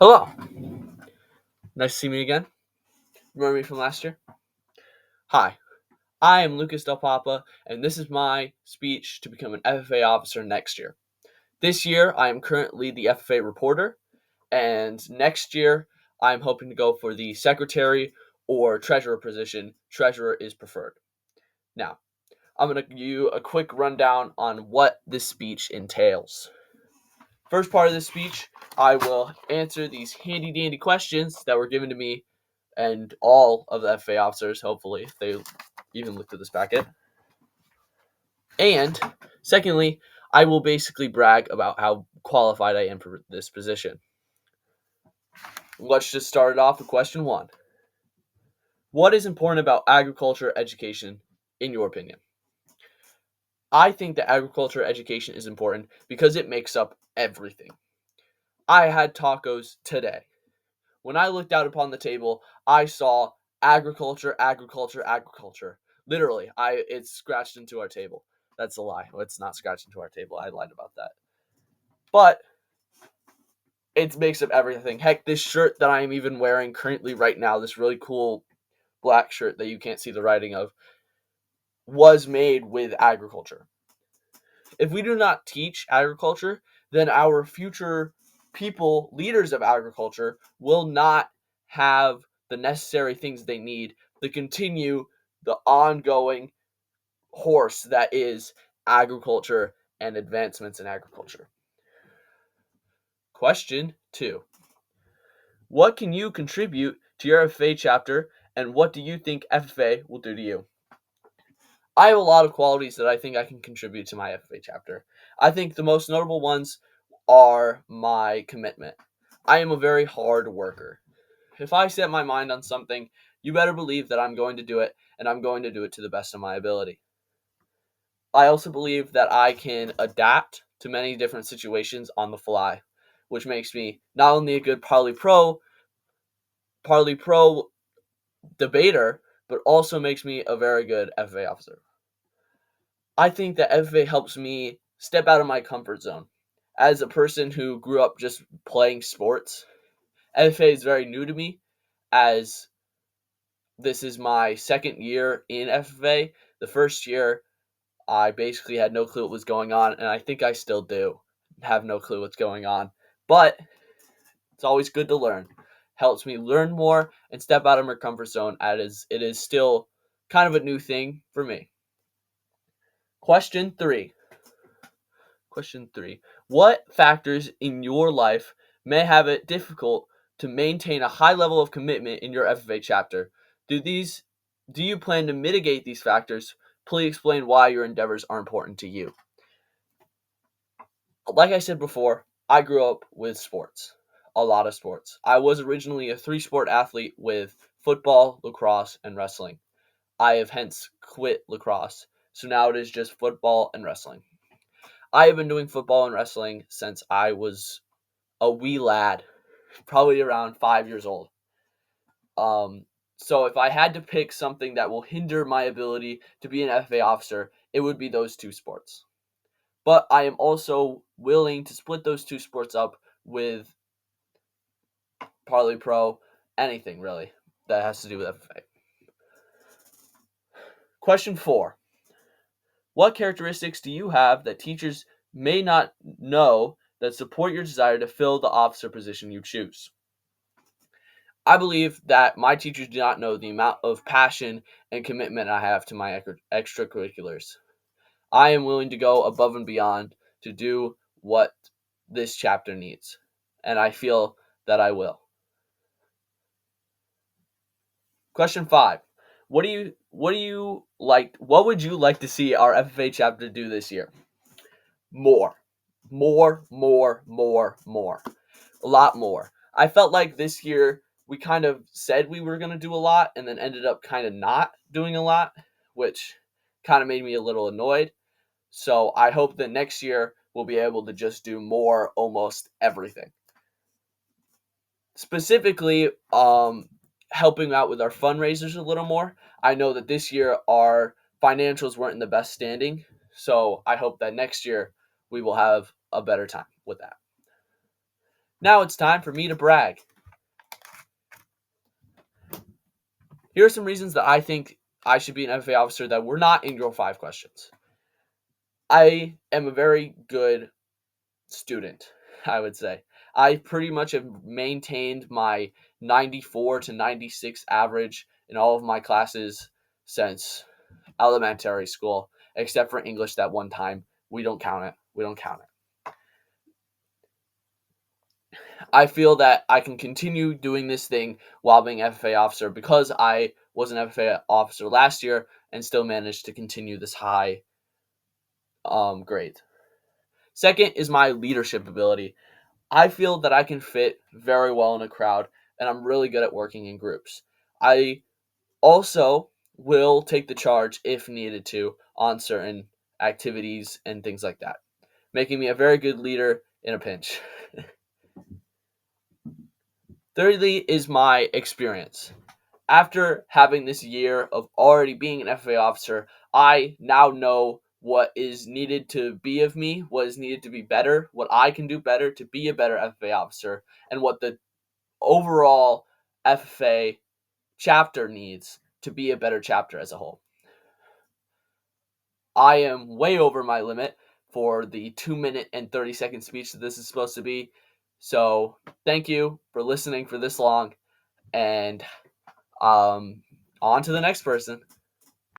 Hello. Nice to see me again. Remember me from last year? Hi. I am Lucas Del Papa, and this is my speech to become an FFA officer next year. This year, I am currently the FFA reporter, and next year, I'm hoping to go for the secretary or treasurer position. Treasurer is preferred. Now, I'm going to give you a quick rundown on what this speech entails. First part of this speech, I will answer these handy dandy questions that were given to me and all of the FFA officers, hopefully, if they even looked at this packet. And secondly, I will basically brag about how qualified I am for this position. Let's just start it off with question one. What is important about agriculture education, in your opinion? I think that agriculture education is important because it makes up everything. I had tacos today. When I looked out upon the table, I saw agriculture, agriculture, agriculture. Literally, it's scratched into our table. That's a lie. It's not scratched into our table. I lied about that. But it makes up everything. Heck, this shirt that I am even wearing currently right now, this really cool black shirt that you can't see the writing of, was made with agriculture. If we do not teach agriculture, then our future people, leaders of agriculture, will not have the necessary things they need to continue the ongoing horse that is agriculture and advancements in agriculture. Question 2. What can you contribute to your FFA chapter, and what do you think FFA will do to you? I have a lot of qualities that I think I can contribute to my FFA chapter. I think the most notable ones are my commitment. I am a very hard worker. If I set my mind on something, you better believe that I'm going to do it, and I'm going to do it to the best of my ability. I also believe that I can adapt to many different situations on the fly, which makes me not only a good Parley Pro debater, but also makes me a very good FFA officer. I think that FFA helps me step out of my comfort zone. As a person who grew up just playing sports, FFA is very new to me, as this is my second year in FFA. The first year, I basically had no clue what was going on, and I think I still do have no clue what's going on. But it's always good to learn. Helps me learn more and step out of my comfort zone, as it is still kind of a new thing for me. Question 3. Question 3. What factors in your life may have it difficult to maintain a high level of commitment in your FFA chapter? Do you plan to mitigate these factors? Please explain why your endeavors are important to you. Like I said before, I grew up with sports. A lot of sports. I was originally a 3-sport athlete with football, lacrosse, and wrestling. I have hence quit lacrosse, so now it is just football and wrestling. I have been doing football and wrestling since I was a wee lad, probably around 5 years old. So if I had to pick something that will hinder my ability to be an FFA officer, it would be those two sports. But I am also willing to split those two sports up with Parley Pro, anything really that has to do with FFA. Question 4. What characteristics do you have that teachers may not know that support your desire to fill the officer position you choose? I believe that my teachers do not know the amount of passion and commitment I have to my extracurriculars. I am willing to go above and beyond to do what this chapter needs, and I feel that I will. Question 5. What would you like to see our FFA chapter do this year? More. More. A lot more. I felt like this year we kind of said we were going to do a lot and then ended up kind of not doing a lot, which kind of made me a little annoyed. So I hope that next year we'll be able to just do more, almost everything. Specifically, helping out with our fundraisers a little more. I know that this year our financials weren't in the best standing, so I hope that next year we will have a better time with that. Now it's time for me to brag. Here are some reasons that I think I should be an FFA officer that were not in your 5 questions. I am a very good student, I would say. I pretty much have maintained my 94 to 96 average in all of my classes since elementary school, except for English that one time. We don't count it. I feel that I can continue doing this thing while being FFA officer because I was an FFA officer last year and still managed to continue this high grade. Second is my leadership ability. I feel that I can fit very well in a crowd, and I'm really good at working in groups. I also will take the charge if needed to on certain activities and things like that, making me a very good leader in a pinch. Thirdly is my experience. After having this year of already being an FFA officer, I now know what is needed to be of me, what is needed to be better, what I can do better to be a better FFA officer, and what the overall FFA chapter needs to be a better chapter as a whole. I am way over my limit for the 2-minute and 30-second speech that this is supposed to be. So thank you for listening for this long, and on to the next person.